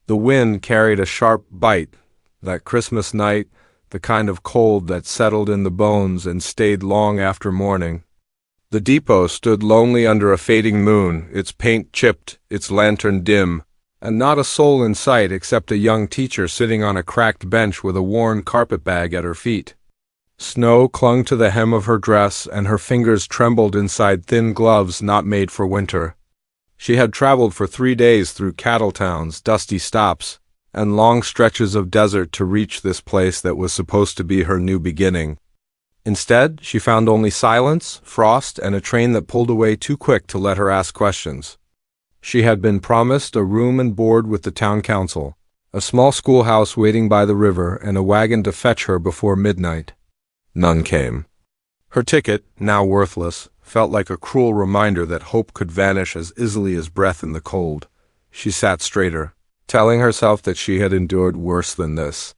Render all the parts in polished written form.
The wind carried a sharp bite, that Christmas night, the kind of cold that settled in the bones and stayed long after morning. The depot stood lonely under a fading moon, its paint chipped, its lantern dim, and not a soul in sight except a young teacher sitting on a cracked bench with a worn carpetbag at her feet. Snow clung to the hem of her dress, and her fingers trembled inside thin gloves not made for winter. She had traveled for 3 days through cattle towns, dusty stops, and long stretches of desert to reach this place that was supposed to be her new beginning. Instead, she found only silence, frost, and a train that pulled away too quick to let her ask questions. She had been promised a room and board with the town council, a small schoolhouse waiting by the river, and a wagon to fetch her before midnight. None came. Her ticket, now worthless, felt like a cruel reminder that hope could vanish as easily as breath in the cold. She sat straighter, telling herself that she had endured worse than this.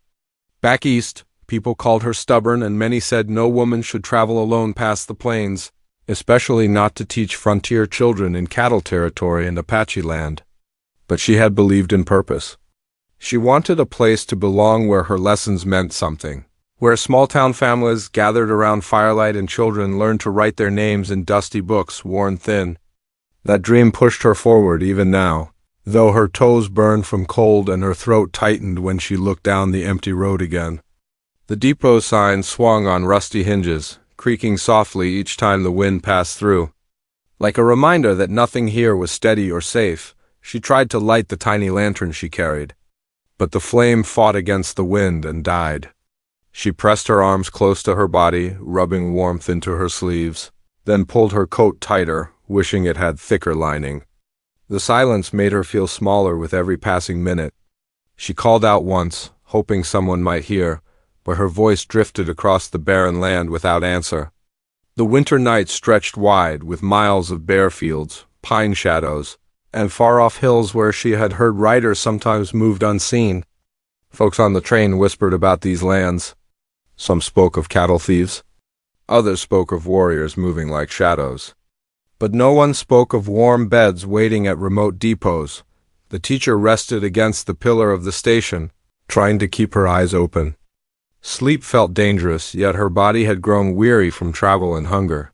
Back east, people called her stubborn, and many said no woman should travel alone past the plains, especially not to teach frontier children in cattle territory and Apache land. But she had believed in purpose. She wanted a place to belong where her lessons meant something, where small-town families gathered around firelight and children learned to write their names in dusty books worn thin. That dream pushed her forward even now, though her toes burned from cold and her throat tightened when she looked down the empty road again. The depot sign swung on rusty hinges, creaking softly each time the wind passed through. Like a reminder that nothing here was steady or safe, she tried to light the tiny lantern she carried. But the flame fought against the wind and died. She pressed her arms close to her body, rubbing warmth into her sleeves, then pulled her coat tighter, wishing it had thicker lining. The silence made her feel smaller with every passing minute. She called out once, hoping someone might hear, but her voice drifted across the barren land without answer. The winter night stretched wide, with miles of bare fields, pine shadows, and far-off hills where she had heard riders sometimes moved unseen. Folks on the train whispered about these lands. Some spoke of cattle thieves. Others spoke of warriors moving like shadows. But no one spoke of warm beds waiting at remote depots. The teacher rested against the pillar of the station, trying to keep her eyes open. Sleep felt dangerous, yet her body had grown weary from travel and hunger.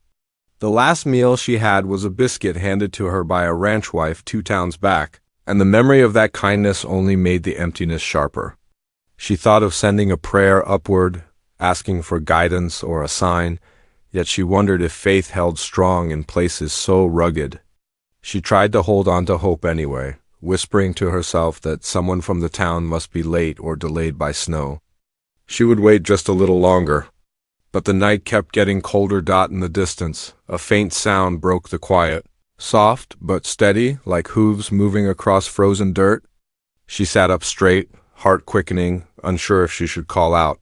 The last meal she had was a biscuit handed to her by a ranch wife 2 towns back, and the memory of that kindness only made the emptiness sharper. She thought of sending a prayer upward, asking for guidance or a sign, yet she wondered if faith held strong in places so rugged. She tried to hold on to hope anyway, whispering to herself that someone from the town must be late or delayed by snow. She would wait just a little longer. But the night kept getting colder. In the distance, a faint sound broke the quiet, soft but steady, like hooves moving across frozen dirt. She sat up straight, heart quickening, unsure if she should call out.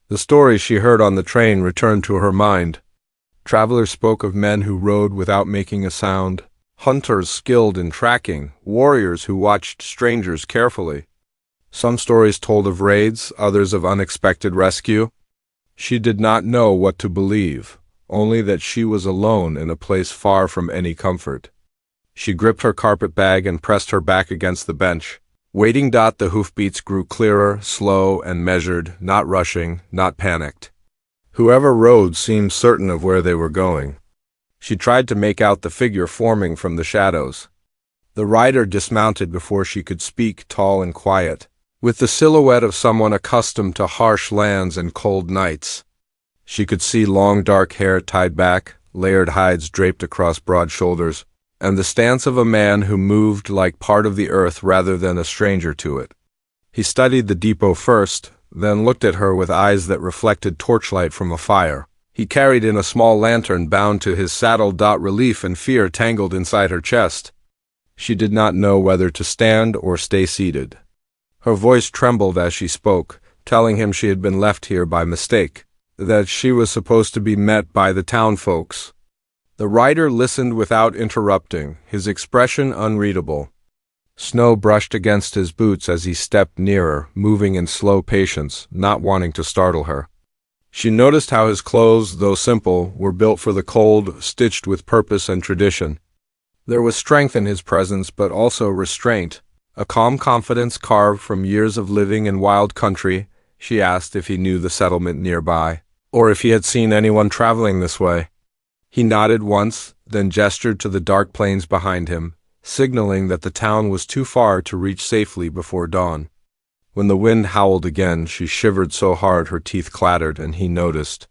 The stories she heard on the train returned to her mind. Travelers spoke of men who rode without making a sound, hunters skilled in tracking, warriors who watched strangers carefully. Some stories told of raids, others of unexpected rescue. She did not know what to believe, only that she was alone in a place far from any comfort. She gripped her carpetbag and pressed her back against the bench. Waiting. The hoofbeats grew clearer, slow and measured, not rushing, not panicked. Whoever rode seemed certain of where they were going. She tried to make out the figure forming from the shadows. The rider dismounted before she could speak, tall and quiet, with the silhouette of someone accustomed to harsh lands and cold nights. She could see long dark hair tied back, layered hides draped across broad shoulders, and the stance of a man who moved like part of the earth rather than a stranger to it. He studied the depot first, then looked at her with eyes that reflected torchlight from a fire. He carried in a small lantern bound to his saddle. Relief and fear tangled inside her chest. She did not know whether to stand or stay seated. Her voice trembled as she spoke, telling him she had been left here by mistake, that she was supposed to be met by the town folks. The rider listened without interrupting, his expression unreadable. Snow brushed against his boots as he stepped nearer, moving in slow patience, not wanting to startle her. She noticed how his clothes, though simple, were built for the cold, stitched with purpose and tradition. There was strength in his presence, but also restraint, A calm confidence carved from years of living in wild country. She asked if he knew the settlement nearby, or if he had seen anyone traveling this way. He nodded once, then gestured to the dark plains behind him, signaling that the town was too far to reach safely before dawn. When the wind howled again, she shivered so hard her teeth clattered, and he noticed.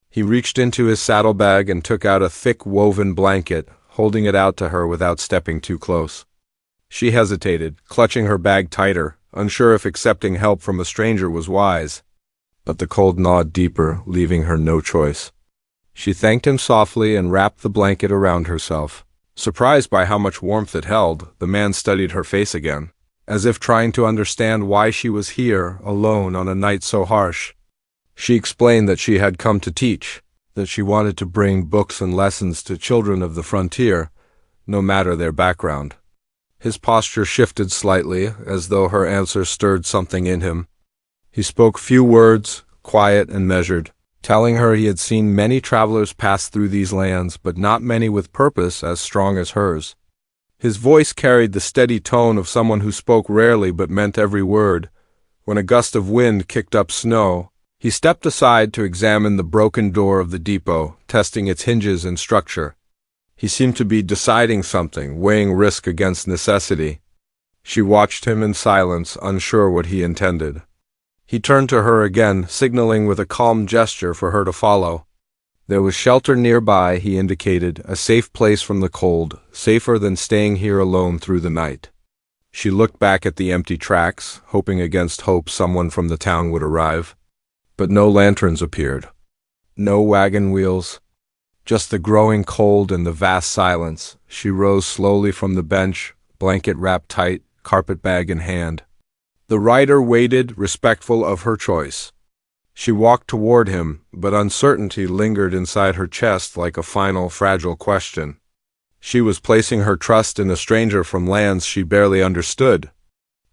He reached into his saddlebag and took out a thick woven blanket, holding it out to her without stepping too close. She hesitated, clutching her bag tighter, unsure if accepting help from a stranger was wise. But the cold gnawed deeper, leaving her no choice. She thanked him softly and wrapped the blanket around herself. Surprised by how much warmth it held, the man studied her face again, as if trying to understand why she was here, alone on a night so harsh. She explained that she had come to teach, that she wanted to bring books and lessons to children of the frontier, no matter their background. His posture shifted slightly, as though her answer stirred something in him. He spoke few words, quiet and measured, telling her he had seen many travelers pass through these lands, but not many with purpose as strong as hers. His voice carried the steady tone of someone who spoke rarely but meant every word. When a gust of wind kicked up snow, he stepped aside to examine the broken door of the depot, testing its hinges and structure. He seemed to be deciding something, weighing risk against necessity. She watched him in silence, unsure what he intended. He turned to her again, signaling with a calm gesture for her to follow. There was shelter nearby, he indicated, a safe place from the cold, safer than staying here alone through the night. She looked back at the empty tracks, hoping against hope someone from the town would arrive. But no lanterns appeared. No wagon wheels. Just the growing cold and the vast silence. She rose slowly from the bench, blanket wrapped tight, carpetbag in hand. The rider waited, respectful of her choice. She walked toward him, but uncertainty lingered inside her chest like a final, fragile question. She was placing her trust in a stranger from lands she barely understood.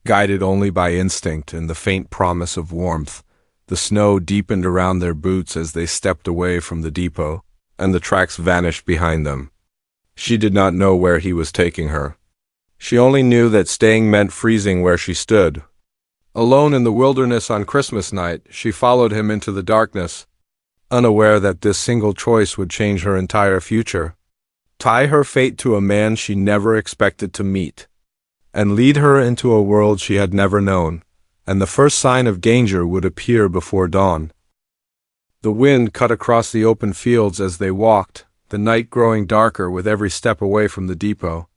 Guided only by instinct and the faint promise of warmth, the snow deepened around their boots as they stepped away from the depot, and the tracks vanished behind them. She did not know where he was taking her. She only knew that staying meant freezing where she stood. Alone in the wilderness on Christmas night, she followed him into the darkness, unaware that this single choice would change her entire future, tie her fate to a man she never expected to meet, and lead her into a world she had never known, and the first sign of danger would appear before dawn. The wind cut across the open fields as they walked, the night growing darker with every step away from the depot.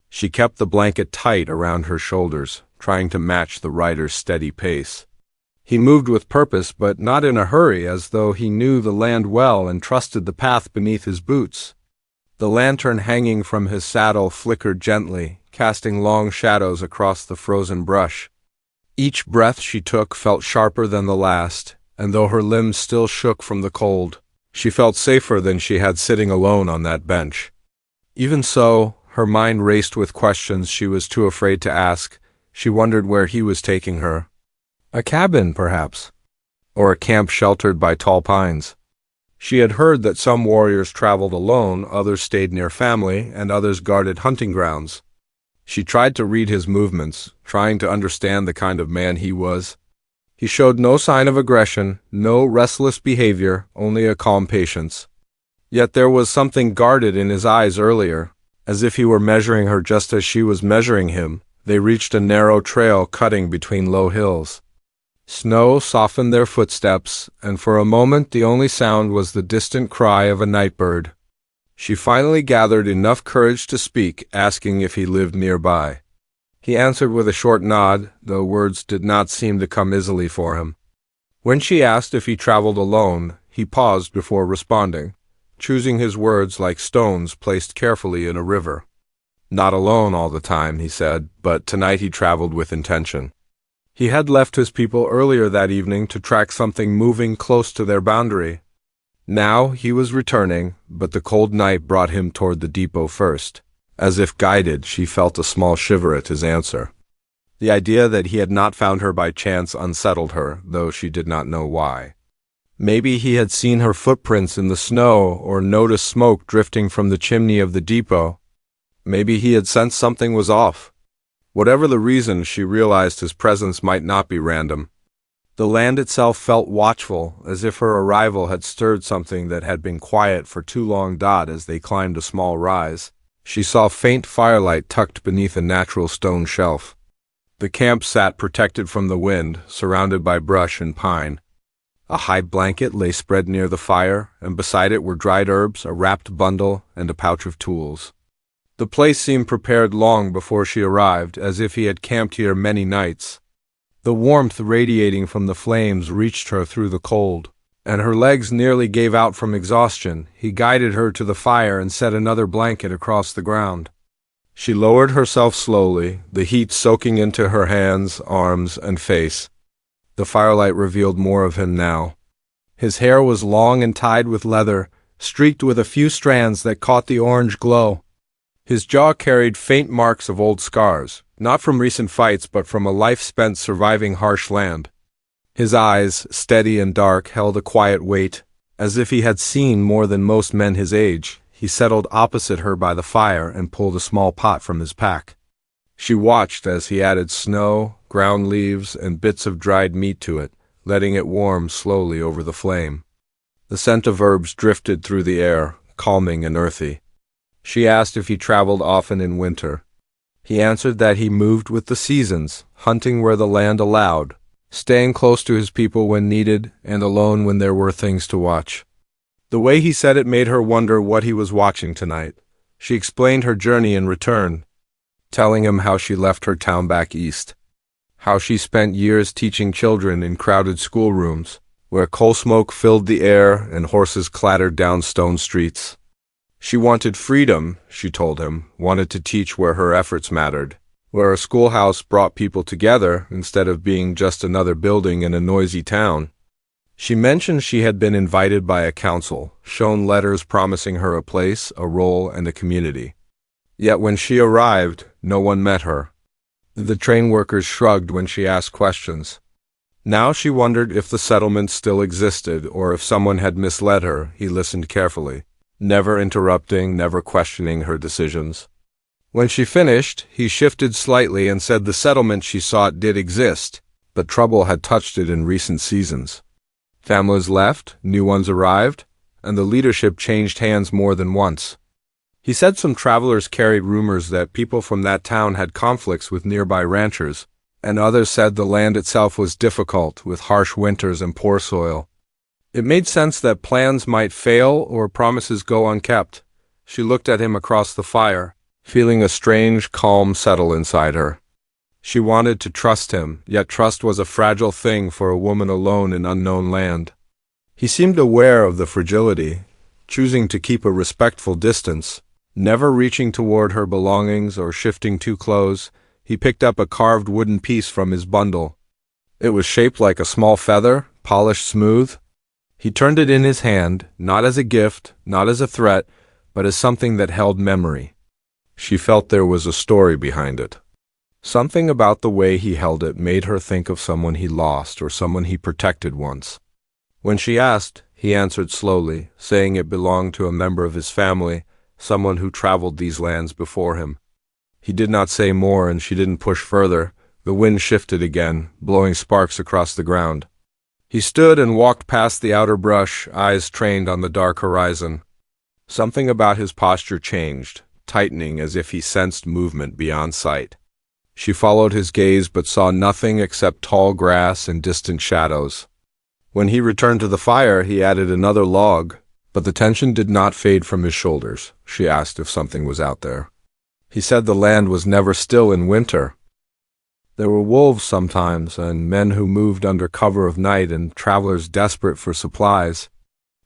She kept the blanket tight around her shoulders, trying to match the rider's steady pace. He moved with purpose, but not in a hurry, as though he knew the land well and trusted the path beneath his boots. The lantern hanging from his saddle flickered gently, casting long shadows across the frozen brush. Each breath she took felt sharper than the last, and though her limbs still shook from the cold, she felt safer than she had sitting alone on that bench. Even so, her mind raced with questions she was too afraid to ask. She wondered where he was taking her. A cabin, perhaps, or a camp sheltered by tall pines. She had heard that some warriors traveled alone, others stayed near family, and others guarded hunting grounds. She tried to read his movements, trying to understand the kind of man he was. He showed no sign of aggression, no restless behavior, only a calm patience. Yet there was something guarded in his eyes earlier, as if he were measuring her just as she was measuring him. They reached a narrow trail cutting between low hills. Snow softened their footsteps, and for a moment the only sound was the distant cry of a night bird. She finally gathered enough courage to speak, asking if he lived nearby. He answered with a short nod, though words did not seem to come easily for him. When she asked if he traveled alone, he paused before responding, choosing his words like stones placed carefully in a river. Not alone all the time, he said, but tonight he traveled with intention. He had left his people earlier that evening to track something moving close to their boundary. Now he was returning, but the cold night brought him toward the depot first. As if guided, she felt a small shiver at his answer. The idea that he had not found her by chance unsettled her, though she did not know why. Maybe he had seen her footprints in the snow or noticed smoke drifting from the chimney of the depot. Maybe he had sensed something was off. Whatever the reason, she realized his presence might not be random. The land itself felt watchful, as if her arrival had stirred something that had been quiet for too long. As they climbed a small rise, she saw faint firelight tucked beneath a natural stone shelf. The camp sat protected from the wind, surrounded by brush and pine. A hide blanket lay spread near the fire, and beside it were dried herbs, a wrapped bundle, and a pouch of tools. The place seemed prepared long before she arrived, as if he had camped here many nights. The warmth radiating from the flames reached her through the cold, and her legs nearly gave out from exhaustion. He guided her to the fire and set another blanket across the ground. She lowered herself slowly, the heat soaking into her hands, arms, and face. The firelight revealed more of him now. His hair was long and tied with leather, streaked with a few strands that caught the orange glow. His jaw carried faint marks of old scars, not from recent fights but from a life spent surviving harsh land. His eyes, steady and dark, held a quiet weight, as if he had seen more than most men his age. He settled opposite her by the fire and pulled a small pot from his pack. She watched as he added snow, ground leaves, and bits of dried meat to it, letting it warm slowly over the flame. The scent of herbs drifted through the air, calming and earthy. She asked if he traveled often in winter. He answered that he moved with the seasons, hunting where the land allowed, staying close to his people when needed, and alone when there were things to watch. The way he said it made her wonder what he was watching tonight. She explained her journey in return, telling him how she left her town back east, how she spent years teaching children in crowded schoolrooms, where coal smoke filled the air and horses clattered down stone streets. She wanted freedom, she told him, wanted to teach where her efforts mattered, where a schoolhouse brought people together instead of being just another building in a noisy town. She mentioned she had been invited by a council, shown letters promising her a place, a role, and a community. Yet when she arrived, no one met her. The train workers shrugged when she asked questions. Now she wondered if the settlement still existed or if someone had misled her. He listened carefully, never interrupting, never questioning her decisions. When she finished, he shifted slightly and said the settlement she sought did exist, but trouble had touched it in recent seasons. Families left, new ones arrived, and the leadership changed hands more than once. He said some travelers carried rumors that people from that town had conflicts with nearby ranchers, and others said the land itself was difficult, with harsh winters and poor soil. It made sense that plans might fail or promises go unkept. She looked at him across the fire, feeling a strange calm settle inside her. She wanted to trust him, yet trust was a fragile thing for a woman alone in unknown land. He seemed aware of the fragility, choosing to keep a respectful distance, never reaching toward her belongings or shifting too close. He picked up a carved wooden piece from his bundle. It was shaped like a small feather, polished smooth. He turned it in his hand, not as a gift, not as a threat, but as something that held memory. She felt there was a story behind it. Something about the way he held it made her think of someone he lost or someone he protected once. When she asked, he answered slowly, saying it belonged to a member of his family, someone who traveled these lands before him. He did not say more, and she didn't push further. The wind shifted again, blowing sparks across the ground. He stood and walked past the outer brush, eyes trained on the dark horizon. Something about his posture changed, tightening as if he sensed movement beyond sight. She followed his gaze but saw nothing except tall grass and distant shadows. When he returned to the fire, he added another log, but the tension did not fade from his shoulders. She asked if something was out there. He said the land was never still in winter. There were wolves sometimes, and men who moved under cover of night, and travelers desperate for supplies.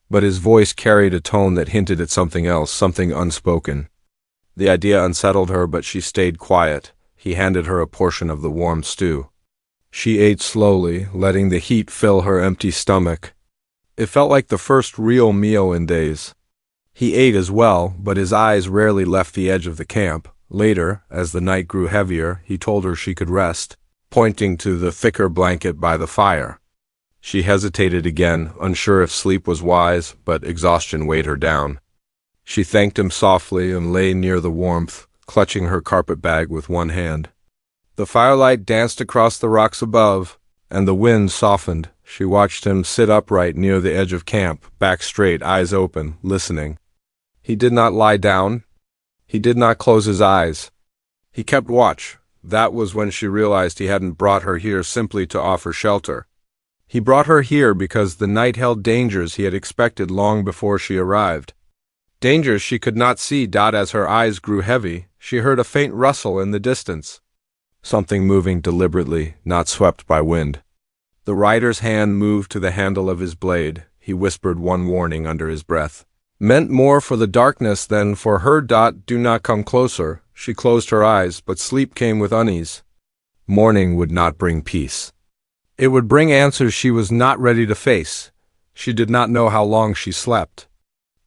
But his voice carried a tone that hinted at something else, something unspoken. The idea unsettled her, but she stayed quiet. He handed her a portion of the warm stew. She ate slowly, letting the heat fill her empty stomach. It felt like the first real meal in days. He ate as well, but his eyes rarely left the edge of the camp. Later, as the night grew heavier, he told her she could rest, pointing to the thicker blanket by the fire. She hesitated again, unsure if sleep was wise, but exhaustion weighed her down. She thanked him softly and lay near the warmth, clutching her carpet bag with one hand. The firelight danced across the rocks above, and the wind softened. She watched him sit upright near the edge of camp, back straight, eyes open, listening. He did not lie down. He did not close his eyes. He kept watch. That was when she realized he hadn't brought her here simply to offer shelter. He brought her here because the night held dangers he had expected long before she arrived. Dangers she could not see. As her eyes grew heavy, she heard a faint rustle in the distance. Something moving deliberately, not swept by wind. The rider's hand moved to the handle of his blade. He whispered one warning under his breath. Meant more for the darkness than for her. Do not come closer. She closed her eyes, but sleep came with unease. Morning would not bring peace. It would bring answers she was not ready to face. She did not know how long she slept.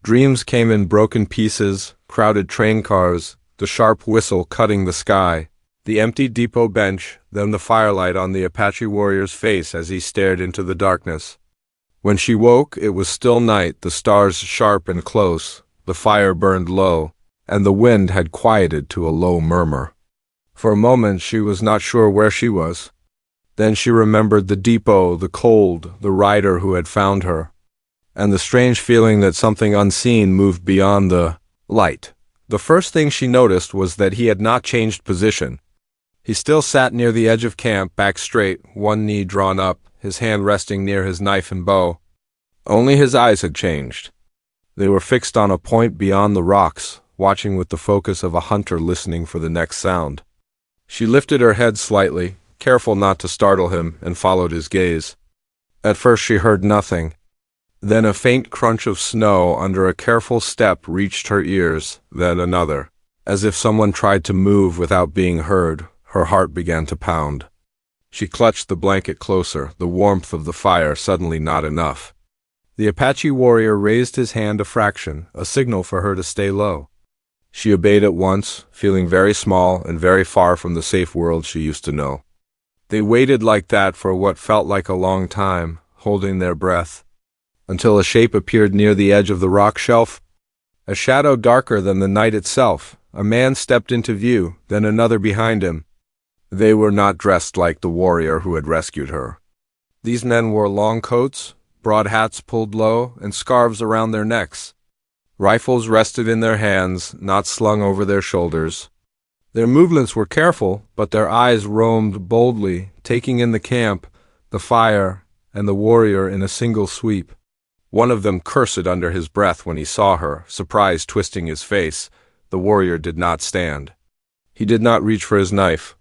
Dreams came in broken pieces, crowded train cars, the sharp whistle cutting the sky, the empty depot bench, then the firelight on the Apache warrior's face as he stared into the darkness. When she woke, it was still night, the stars sharp and close, the fire burned low, and the wind had quieted to a low murmur. For a moment she was not sure where she was. Then she remembered the depot, the cold, the rider who had found her, and the strange feeling that something unseen moved beyond the light. The first thing she noticed was that he had not changed position. He still sat near the edge of camp, back straight, one knee drawn up, his hand resting near his knife and bow. Only his eyes had changed. They were fixed on a point beyond the rocks, watching with the focus of a hunter listening for the next sound. She lifted her head slightly, careful not to startle him, and followed his gaze. At first she heard nothing. Then a faint crunch of snow under a careful step reached her ears, then another. As if someone tried to move without being heard, her heart began to pound. She clutched the blanket closer, the warmth of the fire suddenly not enough. The Apache warrior raised his hand a fraction, a signal for her to stay low. She obeyed at once, feeling very small and very far from the safe world she used to know. They waited like that for what felt like a long time, holding their breath, until a shape appeared near the edge of the rock shelf. A shadow darker than the night itself. A man stepped into view, then another behind him. They were not dressed like the warrior who had rescued her. These men wore long coats, broad hats pulled low, and scarves around their necks. Rifles rested in their hands, not slung over their shoulders. Their movements were careful, but their eyes roamed boldly, taking in the camp, the fire, and the warrior in a single sweep. One of them cursed under his breath when he saw her, surprise twisting his face. The warrior did not stand. He did not reach for his knife.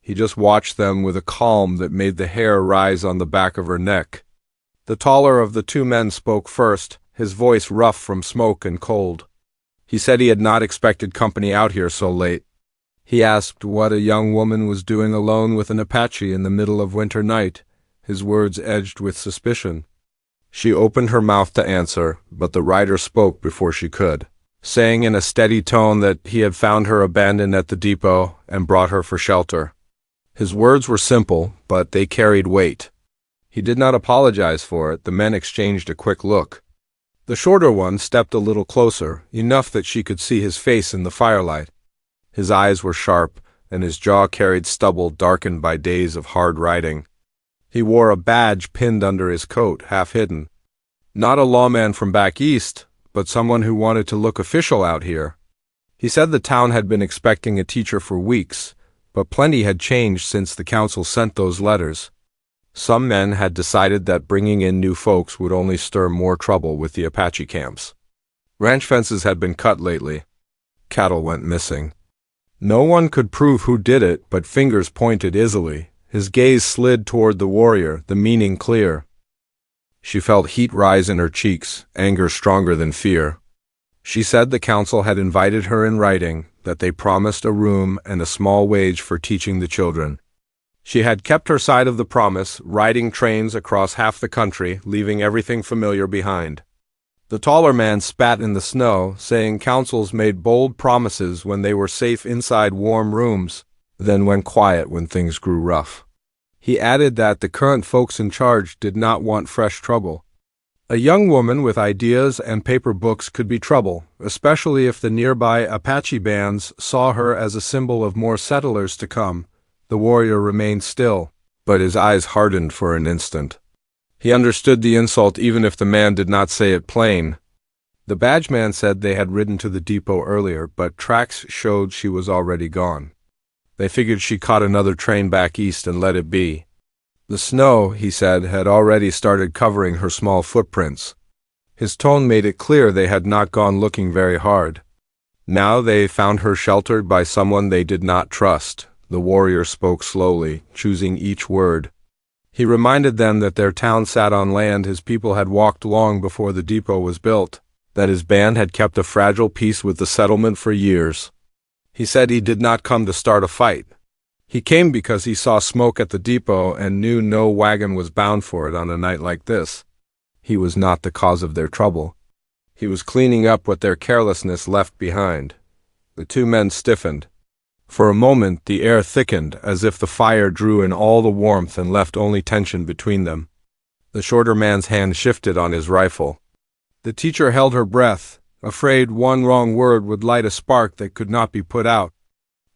He just watched them with a calm that made the hair rise on the back of her neck. The taller of the two men spoke first, his voice rough from smoke and cold. He said he had not expected company out here so late. He asked what a young woman was doing alone with an Apache in the middle of winter night, his words edged with suspicion. She opened her mouth to answer, but the rider spoke before she could, saying in a steady tone that he had found her abandoned at the depot and brought her for shelter. His words were simple, but they carried weight. He did not apologize for it. The men exchanged a quick look. The shorter one stepped a little closer, enough that she could see his face in the firelight. His eyes were sharp, and his jaw carried stubble darkened by days of hard riding. He wore a badge pinned under his coat, half hidden. Not a lawman from back east, but someone who wanted to look official out here. He said the town had been expecting a teacher for weeks, but plenty had changed since the council sent those letters. Some men had decided that bringing in new folks would only stir more trouble with the Apache camps. Ranch fences had been cut lately. Cattle went missing. No one could prove who did it, but fingers pointed easily. His gaze slid toward the warrior, the meaning clear. She felt heat rise in her cheeks, anger stronger than fear. She said the council had invited her in writing, that they promised a room and a small wage for teaching the children. She had kept her side of the promise, riding trains across half the country, leaving everything familiar behind. The taller man spat in the snow, saying councils made bold promises when they were safe inside warm rooms, then went quiet when things grew rough. He added that the current folks in charge did not want fresh trouble. A young woman with ideas and paper books could be trouble, especially if the nearby Apache bands saw her as a symbol of more settlers to come, The warrior remained still, but his eyes hardened for an instant. He understood the insult even if the man did not say it plain. The badge man said they had ridden to the depot earlier, but tracks showed she was already gone. They figured she caught another train back east and let it be. The snow, he said, had already started covering her small footprints. His tone made it clear they had not gone looking very hard. Now they found her sheltered by someone they did not trust. The warrior spoke slowly, choosing each word. He reminded them that their town sat on land his people had walked long before the depot was built, that his band had kept a fragile peace with the settlement for years. He said he did not come to start a fight. He came because he saw smoke at the depot and knew no wagon was bound for it on a night like this. He was not the cause of their trouble. He was cleaning up what their carelessness left behind. The two men stiffened. For a moment the air thickened, as if the fire drew in all the warmth and left only tension between them. The shorter man's hand shifted on his rifle. The teacher held her breath, afraid one wrong word would light a spark that could not be put out.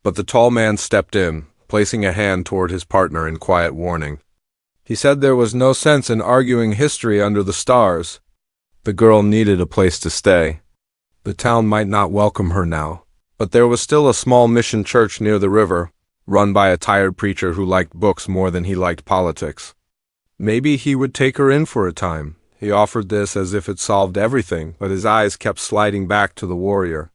But the tall man stepped in, placing a hand toward his partner in quiet warning. He said there was no sense in arguing history under the stars. The girl needed a place to stay. The town might not welcome her now, but there was still a small mission church near the river, run by a tired preacher who liked books more than he liked politics. Maybe he would take her in for a time. He offered this as if it solved everything, but his eyes kept sliding back to the warrior.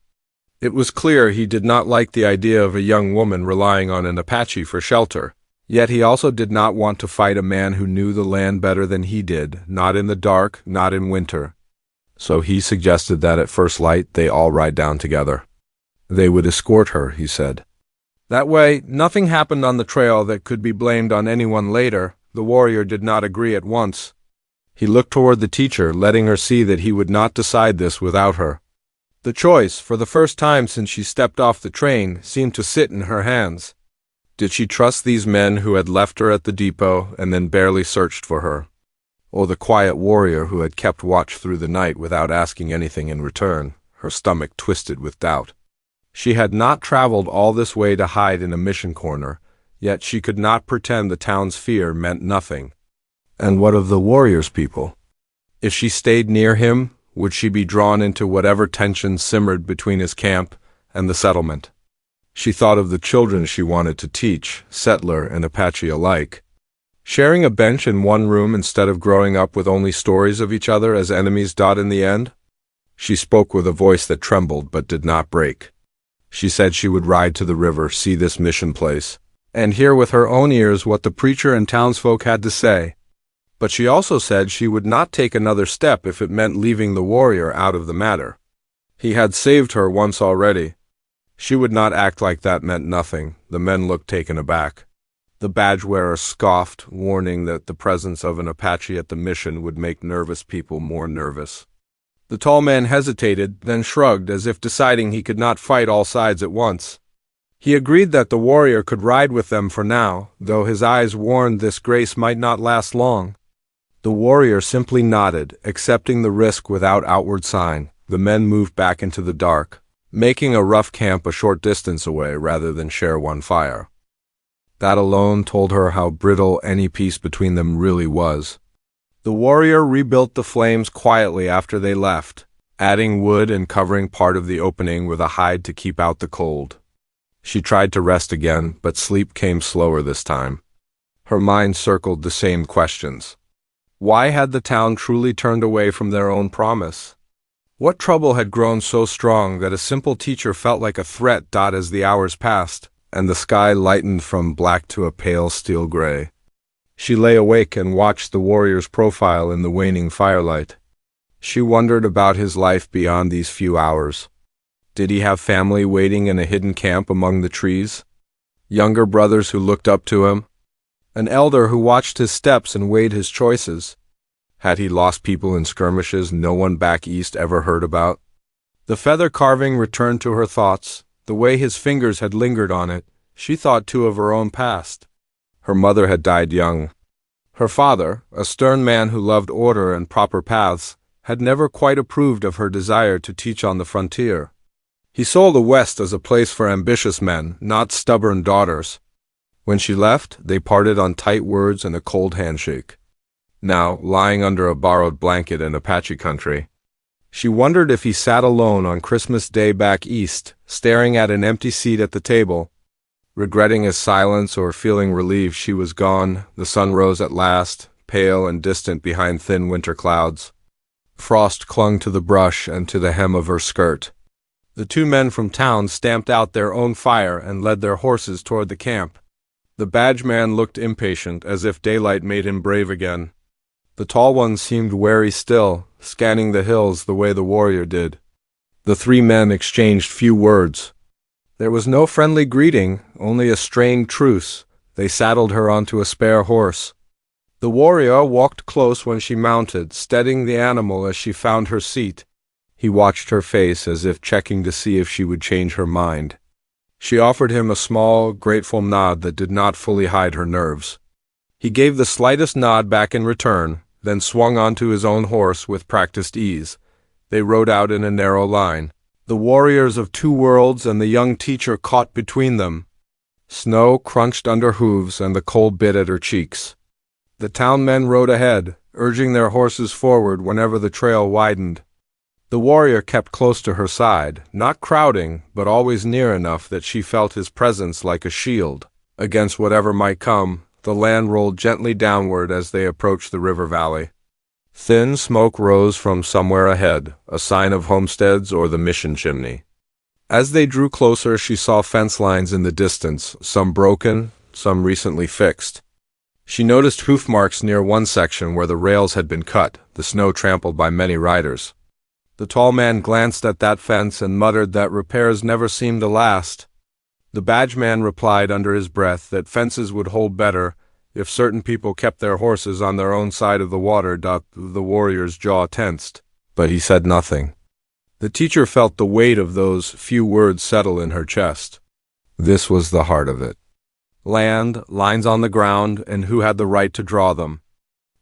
It was clear he did not like the idea of a young woman relying on an Apache for shelter. Yet he also did not want to fight a man who knew the land better than he did, not in the dark, not in winter. So he suggested that at first light they all ride down together. They would escort her, he said. That way, nothing happened on the trail that could be blamed on anyone later. The warrior did not agree at once. He looked toward the teacher, letting her see that he would not decide this without her. The choice, for the first time since she stepped off the train, seemed to sit in her hands. Did she trust these men who had left her at the depot and then barely searched for her? Or the quiet warrior who had kept watch through the night without asking anything in return? Her stomach twisted with doubt. She had not traveled all this way to hide in a mission corner, yet she could not pretend the town's fear meant nothing. And what of the warrior's people? If she stayed near him, would she be drawn into whatever tension simmered between his camp and the settlement? She thought of the children she wanted to teach, settler and Apache alike. Sharing a bench in one room instead of growing up with only stories of each other as enemies in the end? She spoke with a voice that trembled but did not break. She said she would ride to the river, see this mission place, and hear with her own ears what the preacher and townsfolk had to say. But she also said she would not take another step if it meant leaving the warrior out of the matter. He had saved her once already. She would not act like that meant nothing. The men looked taken aback. The badge-wearer scoffed, warning that the presence of an Apache at the mission would make nervous people more nervous. The tall man hesitated, then shrugged as if deciding he could not fight all sides at once. He agreed that the warrior could ride with them for now, though his eyes warned this grace might not last long. The warrior simply nodded, accepting the risk without outward sign. The men moved back into the dark, making a rough camp a short distance away rather than share one fire. That alone told her how brittle any peace between them really was. The warrior rebuilt the flames quietly after they left, adding wood and covering part of the opening with a hide to keep out the cold. She tried to rest again, but sleep came slower this time. Her mind circled the same questions. Why had the town truly turned away from their own promise? What trouble had grown so strong that a simple teacher felt like a threat as the hours passed, and the sky lightened from black to a pale steel gray? She lay awake and watched the warrior's profile in the waning firelight. She wondered about his life beyond these few hours. Did he have family waiting in a hidden camp among the trees? Younger brothers who looked up to him? An elder who watched his steps and weighed his choices? Had he lost people in skirmishes no one back east ever heard about? The feather carving returned to her thoughts. The way his fingers had lingered on it, she thought too of her own past. Her mother had died young. Her father, a stern man who loved order and proper paths, had never quite approved of her desire to teach on the frontier. He saw the West as a place for ambitious men, not stubborn daughters. When she left, they parted on tight words and a cold handshake. Now, lying under a borrowed blanket in Apache country, she wondered if he sat alone on Christmas Day back east, staring at an empty seat at the table, regretting his silence or feeling relieved she was gone. The sun rose at last, pale and distant behind thin winter clouds. Frost clung to the brush and to the hem of her skirt. The two men from town stamped out their own fire and led their horses toward the camp. The badge man looked impatient, as if daylight made him brave again. The tall one seemed wary still, scanning the hills the way the warrior did. The three men exchanged few words. There was no friendly greeting, only a strained truce. They saddled her onto a spare horse. The warrior walked close when she mounted, steadying the animal as she found her seat. He watched her face as if checking to see if she would change her mind. She offered him a small, grateful nod that did not fully hide her nerves. He gave the slightest nod back in return, then swung onto his own horse with practiced ease. They rode out in a narrow line. The warriors of two worlds and the young teacher caught between them. Snow crunched under hooves and the cold bit at her cheeks. The town men rode ahead, urging their horses forward whenever the trail widened. The warrior kept close to her side, not crowding, but always near enough that she felt his presence like a shield. Against whatever might come, the land rolled gently downward as they approached the river valley. Thin smoke rose from somewhere ahead, a sign of homesteads or the mission chimney. As they drew closer, she saw fence lines in the distance, some broken, some recently fixed. She noticed hoof marks near one section where the rails had been cut, the snow trampled by many riders. The tall man glanced at that fence and muttered that repairs never seemed to last. The badge man replied under his breath that fences would hold better if certain people kept their horses on their own side of the water. The warrior's jaw tensed, but he said nothing. The teacher felt the weight of those few words settle in her chest. This was the heart of it. Land, lines on the ground, and who had the right to draw them.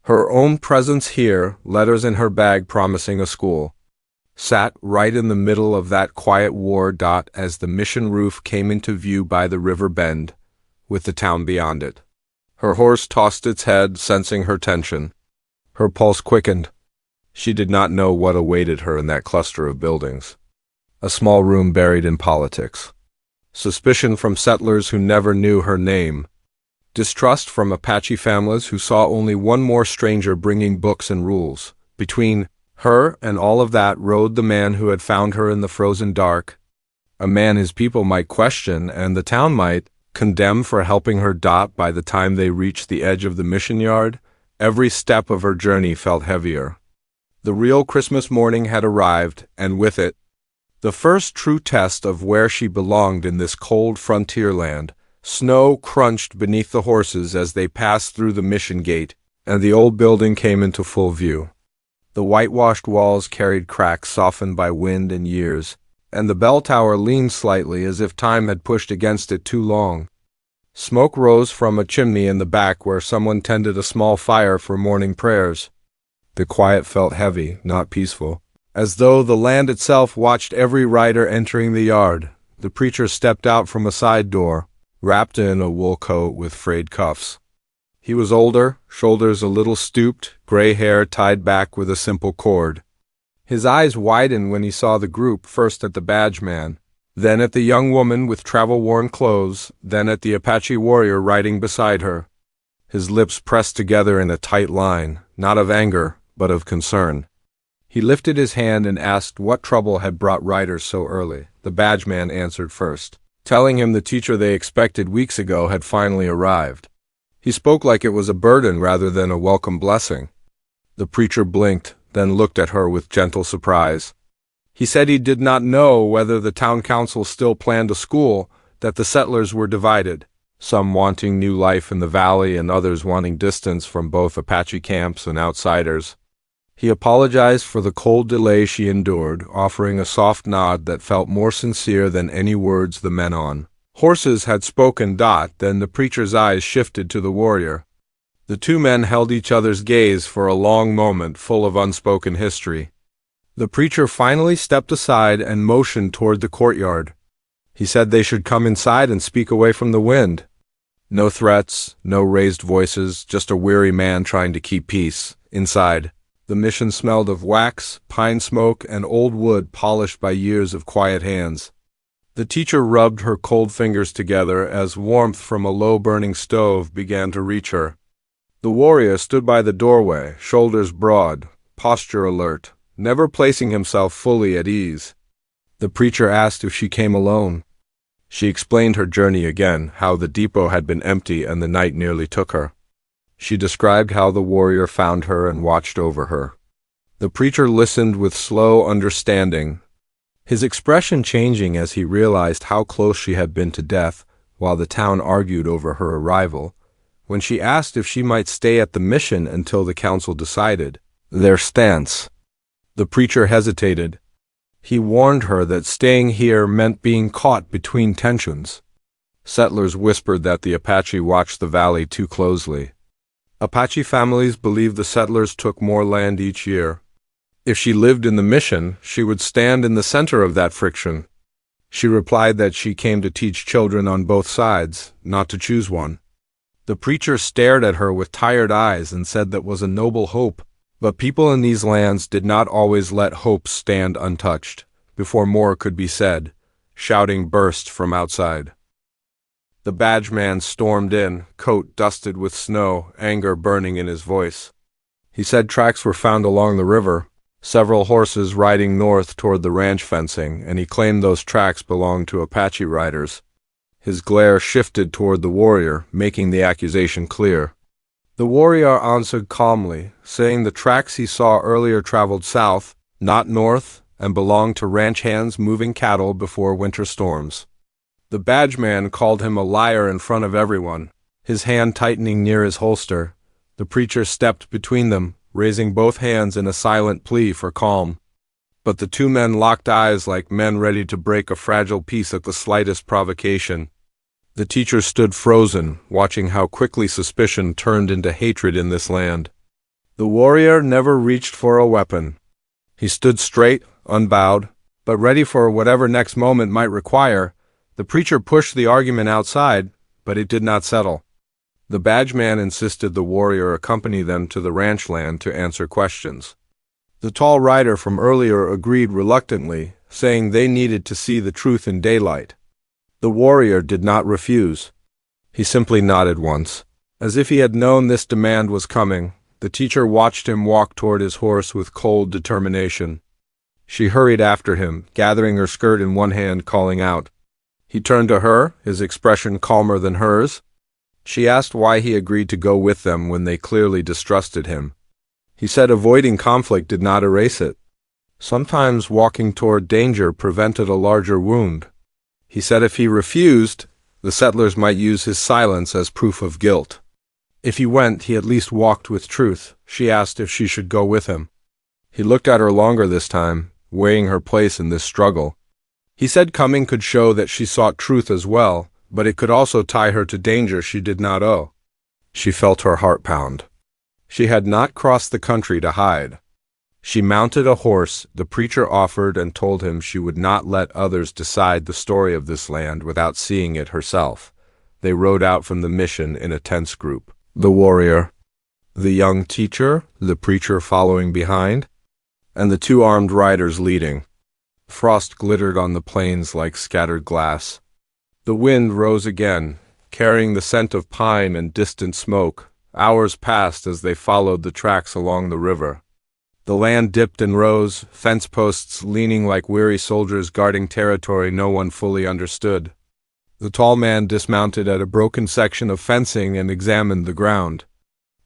Her own presence here, letters in her bag promising a school, sat right in the middle of that quiet war. As the mission roof came into view by the river bend, with the town beyond it. Her horse tossed its head, sensing her tension. Her pulse quickened. She did not know what awaited her in that cluster of buildings. A small room buried in politics. Suspicion from settlers who never knew her name. Distrust from Apache families who saw only one more stranger bringing books and rules. Between her and all of that rode the man who had found her in the frozen dark. A man his people might question and the town might condemn for helping her. By the time they reached the edge of the mission yard, every step of her journey felt heavier. The real Christmas morning had arrived, and with it, the first true test of where she belonged in this cold frontier land. Snow crunched beneath the horses as they passed through the mission gate, and the old building came into full view. The whitewashed walls carried cracks softened by wind and years, and the bell tower leaned slightly as if time had pushed against it too long. Smoke rose from a chimney in the back where someone tended a small fire for morning prayers. The quiet felt heavy, not peaceful, as though the land itself watched every rider entering the yard. The preacher stepped out from a side door, wrapped in a wool coat with frayed cuffs. He was older, shoulders a little stooped, gray hair tied back with a simple cord. His eyes widened when he saw the group, first at the badge man, then at the young woman with travel-worn clothes, then at the Apache warrior riding beside her. His lips pressed together in a tight line, not of anger, but of concern. He lifted his hand and asked what trouble had brought riders so early. The badge man answered first, telling him the teacher they expected weeks ago had finally arrived. He spoke like it was a burden rather than a welcome blessing. The preacher blinked, then looked at her with gentle surprise. He said he did not know whether the town council still planned a school, that the settlers were divided, some wanting new life in the valley and others wanting distance from both Apache camps and outsiders. He apologized for the cold delay she endured, offering a soft nod that felt more sincere than any words the men on horses had spoken. Then the preacher's eyes shifted to the warrior. The two men held each other's gaze for a long moment full of unspoken history. The preacher finally stepped aside and motioned toward the courtyard. He said they should come inside and speak away from the wind. No threats, no raised voices, just a weary man trying to keep peace. Inside, the mission smelled of wax, pine smoke, and old wood polished by years of quiet hands. The teacher rubbed her cold fingers together as warmth from a low-burning stove began to reach her. The warrior stood by the doorway, shoulders broad, posture alert, never placing himself fully at ease. The preacher asked if she came alone. She explained her journey again, how the depot had been empty and the night nearly took her. She described how the warrior found her and watched over her. The preacher listened with slow understanding, his expression changing as he realized how close she had been to death while the town argued over her arrival. When she asked if she might stay at the mission until the council decided their stance, the preacher hesitated. He warned her that staying here meant being caught between tensions. Settlers whispered that the Apache watched the valley too closely. Apache families believed the settlers took more land each year. If she lived in the mission, she would stand in the center of that friction. She replied that she came to teach children on both sides, not to choose one. The preacher stared at her with tired eyes and said that was a noble hope. But people in these lands did not always let hope stand untouched. Before more could be said, shouting burst from outside. The badge man stormed in, coat dusted with snow, anger burning in his voice. He said tracks were found along the river, several horses riding north toward the ranch fencing, and he claimed those tracks belonged to Apache riders. His glare shifted toward the warrior, making the accusation clear. The warrior answered calmly, saying the tracks he saw earlier traveled south, not north, and belonged to ranch hands moving cattle before winter storms. The badge man called him a liar in front of everyone, his hand tightening near his holster. The preacher stepped between them, raising both hands in a silent plea for calm. But the two men locked eyes like men ready to break a fragile peace at the slightest provocation. The teacher stood frozen, watching how quickly suspicion turned into hatred in this land. The warrior never reached for a weapon. He stood straight, unbowed, but ready for whatever next moment might require. The preacher pushed the argument outside, but it did not settle. The badge man insisted the warrior accompany them to the ranch land to answer questions. The tall rider from earlier agreed reluctantly, saying they needed to see the truth in daylight. The warrior did not refuse. He simply nodded once. As if he had known this demand was coming, the teacher watched him walk toward his horse with cold determination. She hurried after him, gathering her skirt in one hand, calling out. He turned to her, his expression calmer than hers. She asked why he agreed to go with them when they clearly distrusted him. He said avoiding conflict did not erase it. Sometimes walking toward danger prevented a larger wound. He said if he refused, the settlers might use his silence as proof of guilt. If he went, he at least walked with truth. She asked if she should go with him. He looked at her longer this time, weighing her place in this struggle. He said coming could show that she sought truth as well, but it could also tie her to danger she did not owe. She felt her heart pound. She had not crossed the country to hide. She mounted a horse the preacher offered and told him she would not let others decide the story of this land without seeing it herself. They rode out from the mission in a tense group. The warrior, the young teacher, the preacher following behind, and the two armed riders leading. Frost glittered on the plains like scattered glass. The wind rose again, carrying the scent of pine and distant smoke. Hours passed as they followed the tracks along the river. The land dipped and rose, fence posts leaning like weary soldiers guarding territory no one fully understood. The tall man dismounted at a broken section of fencing and examined the ground.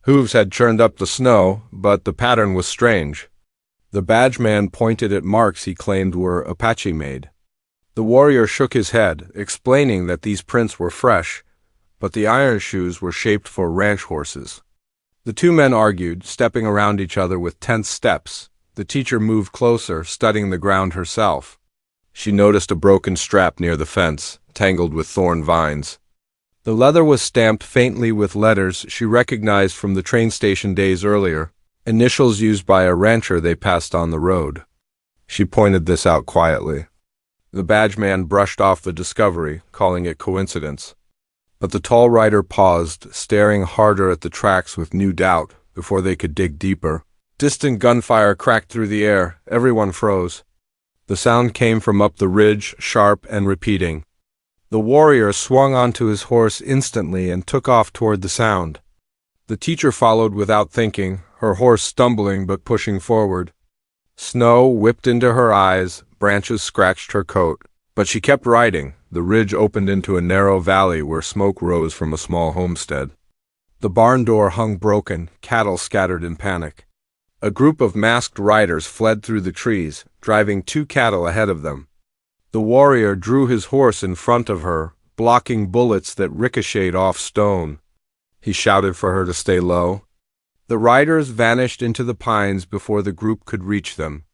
Hooves had churned up the snow, but the pattern was strange. The badge man pointed at marks he claimed were Apache-made. The warrior shook his head, explaining that these prints were fresh, but the iron shoes were shaped for ranch horses. The two men argued, stepping around each other with tense steps. The teacher moved closer, studying the ground herself. She noticed a broken strap near the fence, tangled with thorn vines. The leather was stamped faintly with letters she recognized from the train station days earlier, initials used by a rancher they passed on the road. She pointed this out quietly. The badge man brushed off the discovery, calling it coincidence. But the tall rider paused, staring harder at the tracks with new doubt before they could dig deeper. Distant gunfire cracked through the air. Everyone froze. The sound came from up the ridge, sharp and repeating. The warrior swung onto his horse instantly and took off toward the sound. The teacher followed without thinking, her horse stumbling but pushing forward. Snow whipped into her eyes, branches scratched her coat. But she kept riding. The ridge opened into a narrow valley where smoke rose from a small homestead. The barn door hung broken, cattle scattered in panic. A group of masked riders fled through the trees, driving 2 cattle ahead of them. The warrior drew his horse in front of her, blocking bullets that ricocheted off stone. He shouted for her to stay low. The riders vanished into the pines before the group could reach them.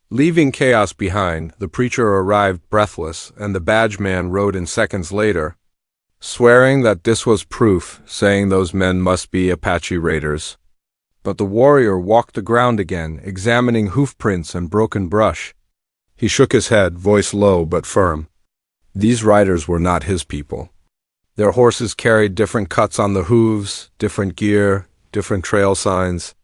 Leaving chaos behind, the preacher arrived breathless, and the badge man rode in seconds later, swearing that this was proof, saying those men must be Apache raiders. But the warrior walked the ground again, examining hoofprints and broken brush. He shook his head, voice low but firm. These riders were not his people. Their horses carried different cuts on the hooves, different gear, different trail signs.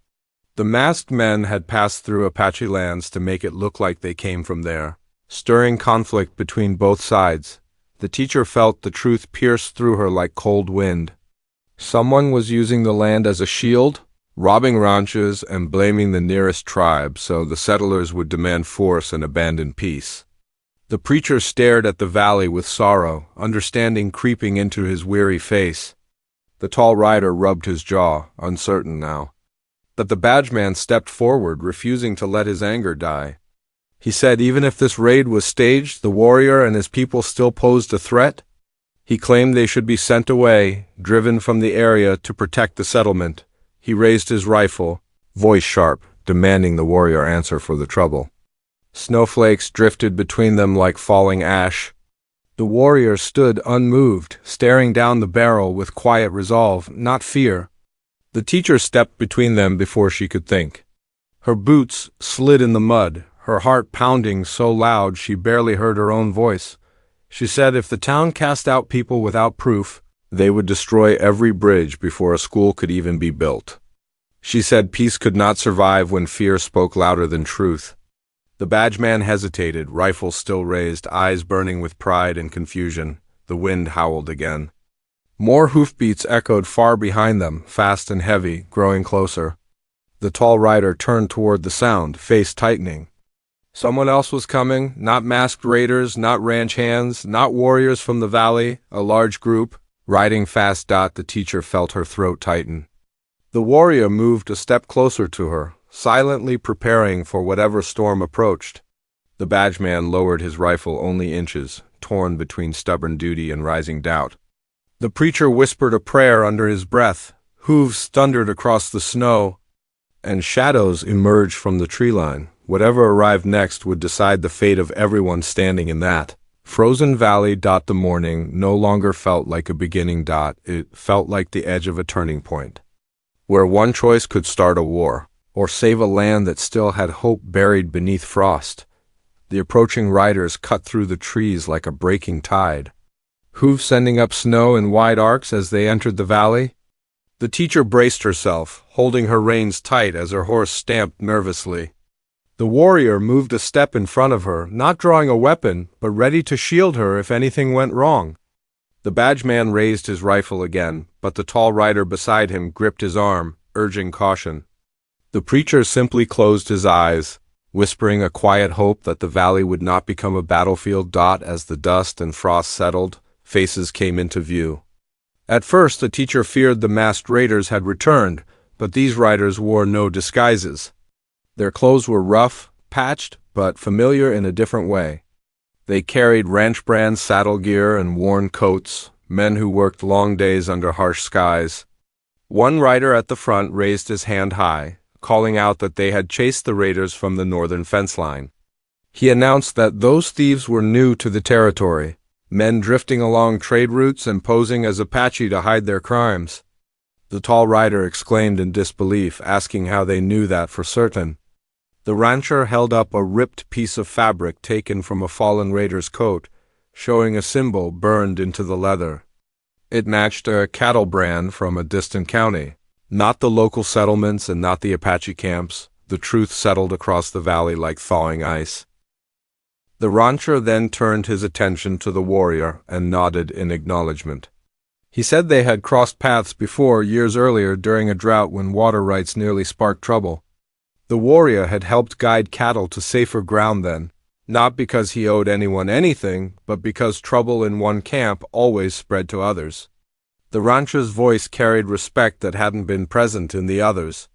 The masked men had passed through Apache lands to make it look like they came from there, stirring conflict between both sides. The teacher felt the truth pierce through her like cold wind. Someone was using the land as a shield, robbing ranches and blaming the nearest tribe so the settlers would demand force and abandon peace. The preacher stared at the valley with sorrow, understanding creeping into his weary face. The tall rider rubbed his jaw, uncertain now. But the badge man stepped forward, refusing to let his anger die. He said even if this raid was staged, the warrior and his people still posed a threat. He claimed they should be sent away, driven from the area to protect the settlement. He raised his rifle, voice sharp, demanding the warrior answer for the trouble. Snowflakes drifted between them like falling ash. The warrior stood unmoved, staring down the barrel with quiet resolve, not fear. The teacher stepped between them before she could think. Her boots slid in the mud, her heart pounding so loud she barely heard her own voice. She said if the town cast out people without proof, they would destroy every bridge before a school could even be built. She said peace could not survive when fear spoke louder than truth. The badge man hesitated, rifle still raised, eyes burning with pride and confusion. The wind howled again. More hoofbeats echoed far behind them, fast and heavy, growing closer. The tall rider turned toward the sound, face tightening. Someone else was coming, not masked raiders, not ranch hands, not warriors from the valley, a large group, riding fast. The teacher felt her throat tighten. The warrior moved a step closer to her, silently preparing for whatever storm approached. The badge man lowered his rifle only inches, torn between stubborn duty and rising doubt. The preacher whispered a prayer under his breath, hooves thundered across the snow, and shadows emerged from the tree line. Whatever arrived next would decide the fate of everyone standing in that frozen valley. The morning no longer felt like a beginning. It felt like the edge of a turning point, where one choice could start a war, or save a land that still had hope buried beneath frost. The approaching riders cut through the trees like a breaking tide, hooves sending up snow in wide arcs as they entered the valley. The teacher braced herself, holding her reins tight as her horse stamped nervously. The warrior moved a step in front of her, not drawing a weapon, but ready to shield her if anything went wrong. The badge man raised his rifle again, but the tall rider beside him gripped his arm, urging caution. The preacher simply closed his eyes, whispering a quiet hope that the valley would not become a battlefield. As the dust and frost settled, faces came into view. At first, the teacher feared the masked raiders had returned, but these riders wore no disguises. Their clothes were rough, patched, but familiar in a different way. They carried ranch-brand saddle gear and worn coats, men who worked long days under harsh skies. One rider at the front raised his hand high, calling out that they had chased the raiders from the northern fence line. He announced that those thieves were new to the territory, men drifting along trade routes and posing as Apache to hide their crimes. The tall rider exclaimed in disbelief, asking how they knew that for certain. The rancher held up a ripped piece of fabric taken from a fallen raider's coat, showing a symbol burned into the leather. It matched a cattle brand from a distant county. Not the local settlements and not the Apache camps. The truth settled across the valley like thawing ice. The rancher then turned his attention to the warrior and nodded in acknowledgement. He said they had crossed paths before, years earlier, during a drought when water rights nearly sparked trouble. The warrior had helped guide cattle to safer ground then, not because he owed anyone anything, but because trouble in one camp always spread to others. The rancher's voice carried respect that hadn't been present in the others.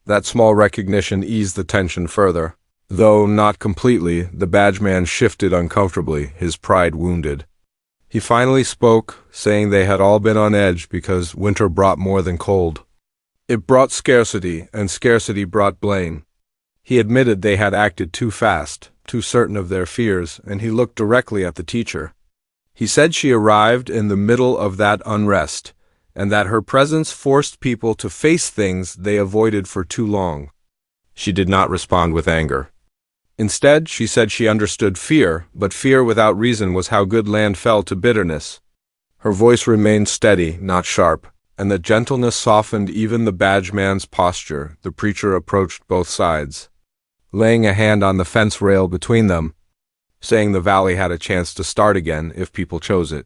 That small recognition eased the tension further. Though not completely, the badgeman shifted uncomfortably, his pride wounded. He finally spoke, saying they had all been on edge because winter brought more than cold. It brought scarcity, and scarcity brought blame. He admitted they had acted too fast, too certain of their fears, and he looked directly at the teacher. He said she arrived in the middle of that unrest, and that her presence forced people to face things they avoided for too long. She did not respond with anger. Instead, she said she understood fear, but fear without reason was how good land fell to bitterness. Her voice remained steady, not sharp, and the gentleness softened even the badgeman's posture. The preacher approached both sides, laying a hand on the fence rail between them, saying the valley had a chance to start again if people chose it.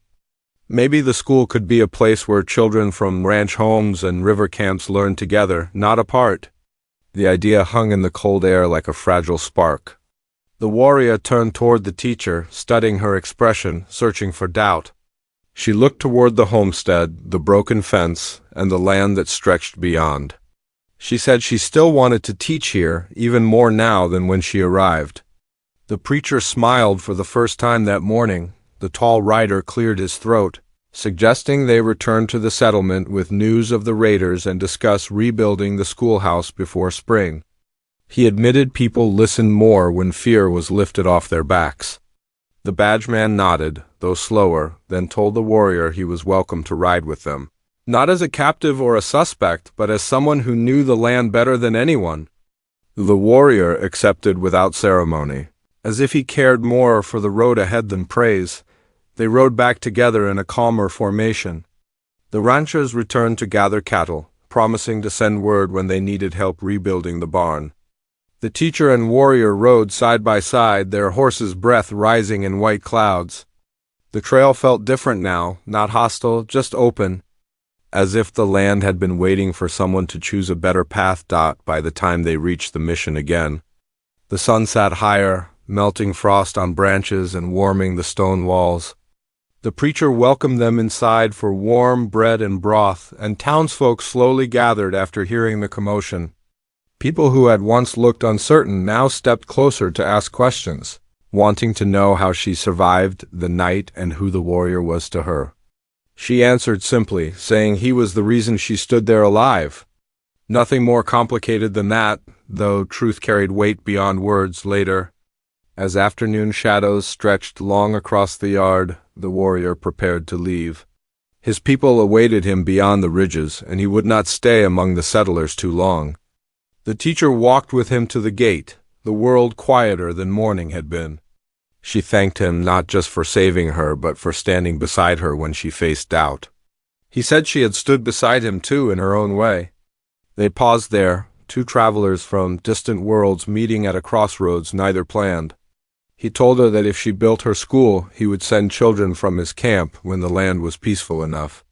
Maybe the school could be a place where children from ranch homes and river camps learned together, not apart. The idea hung in the cold air like a fragile spark. The warrior turned toward the teacher, studying her expression, searching for doubt. She looked toward the homestead, the broken fence, and the land that stretched beyond. She said she still wanted to teach here, even more now than when she arrived. The preacher smiled for the first time that morning. The tall rider cleared his throat, suggesting they return to the settlement with news of the raiders and discuss rebuilding the schoolhouse before spring. He admitted people listened more when fear was lifted off their backs. The badgeman nodded, though slower, then told the warrior he was welcome to ride with them. Not as a captive or a suspect, but as someone who knew the land better than anyone. The warrior accepted without ceremony, as if he cared more for the road ahead than praise. They rode back together in a calmer formation. The ranchers returned to gather cattle, promising to send word when they needed help rebuilding the barn. The teacher and warrior rode side by side, their horses' breath rising in white clouds. The trail felt different now, not hostile, just open, as if the land had been waiting for someone to choose a better path. By the time they reached the mission again, the sun sat higher, melting frost on branches and warming the stone walls. The preacher welcomed them inside for warm bread and broth, and townsfolk slowly gathered after hearing the commotion. People who had once looked uncertain now stepped closer to ask questions, wanting to know how she survived the night and who the warrior was to her. She answered simply, saying he was the reason she stood there alive. Nothing more complicated than that, though truth carried weight beyond words later. As afternoon shadows stretched long across the yard, the warrior prepared to leave. His people awaited him beyond the ridges, and he would not stay among the settlers too long. The teacher walked with him to the gate, the world quieter than morning had been. She thanked him not just for saving her, but for standing beside her when she faced doubt. He said she had stood beside him too in her own way. They paused there, two travelers from distant worlds meeting at a crossroads neither planned. He told her that if she built her school, he would send children from his camp when the land was peaceful enough.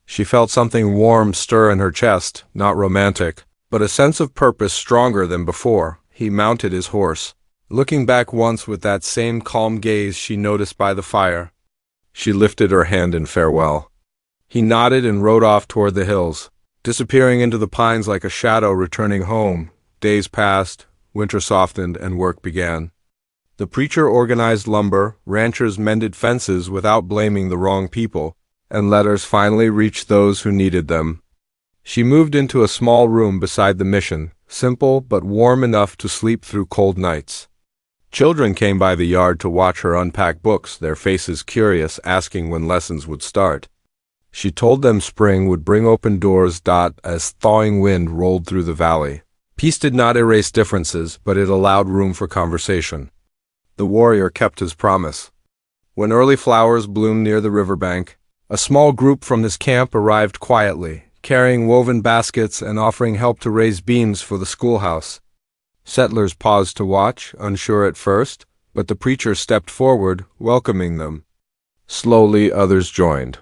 She felt something warm stir in her chest, not romantic, but a sense of purpose stronger than before. He mounted his horse, looking back once with that same calm gaze she noticed by the fire. She lifted her hand in farewell. He nodded and rode off toward the hills, disappearing into the pines like a shadow returning home. Days passed, winter softened, and work began. The preacher organized lumber, ranchers mended fences without blaming the wrong people, and letters finally reached those who needed them. She moved into a small room beside the mission, simple but warm enough to sleep through cold nights. Children came by the yard to watch her unpack books, their faces curious, asking when lessons would start. She told them spring would bring open doors. As thawing wind rolled through the valley. Peace did not erase differences, but it allowed room for conversation. The warrior kept his promise. When early flowers bloomed near the riverbank, A small group from this camp arrived quietly, carrying woven baskets and offering help to raise beams for the schoolhouse. Settlers paused to watch, unsure at first, but the preacher stepped forward, welcoming them. Slowly, others joined.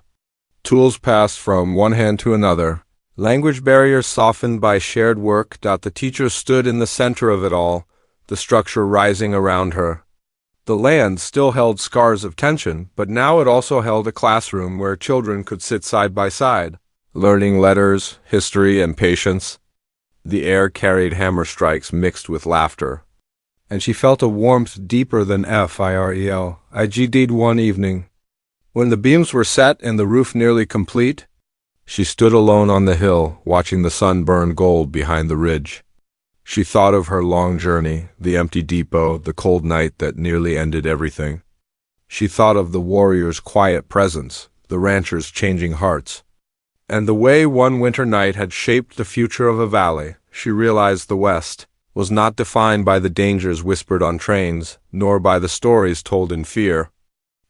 Tools passed from one hand to another. Language barriers softened by shared work. The teacher stood in the center of it all, the structure rising around her. The land still held scars of tension, but now it also held a classroom where children could sit side by side, learning letters, history, and patience. The air carried hammer strikes mixed with laughter, and she felt a warmth deeper than FIREL. IGD'd one evening. When the beams were set and the roof nearly complete, she stood alone on the hill, watching the sun burn gold behind the ridge. She thought of her long journey, the empty depot, the cold night that nearly ended everything. She thought of the warrior's quiet presence, the rancher's changing hearts, and the way one winter night had shaped the future of a valley. She realized the West was not defined by the dangers whispered on trains, nor by the stories told in fear.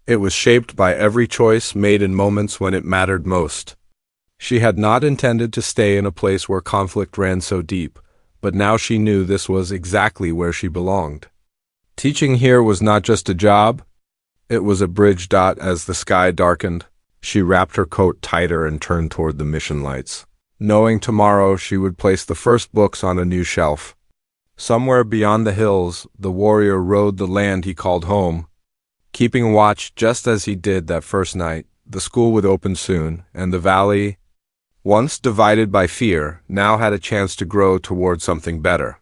It was shaped by every choice made in moments when it mattered most. She had not intended to stay in a place where conflict ran so deep, but now she knew this was exactly where she belonged. Teaching here was not just a job, it was a bridge. As the sky darkened, she wrapped her coat tighter and turned toward the mission lights, knowing tomorrow she would place the first books on a new shelf. Somewhere beyond the hills, the warrior rode the land he called home, keeping watch just as he did that first night. The school would open soon, and the valley, once divided by fear, now had a chance to grow toward something better.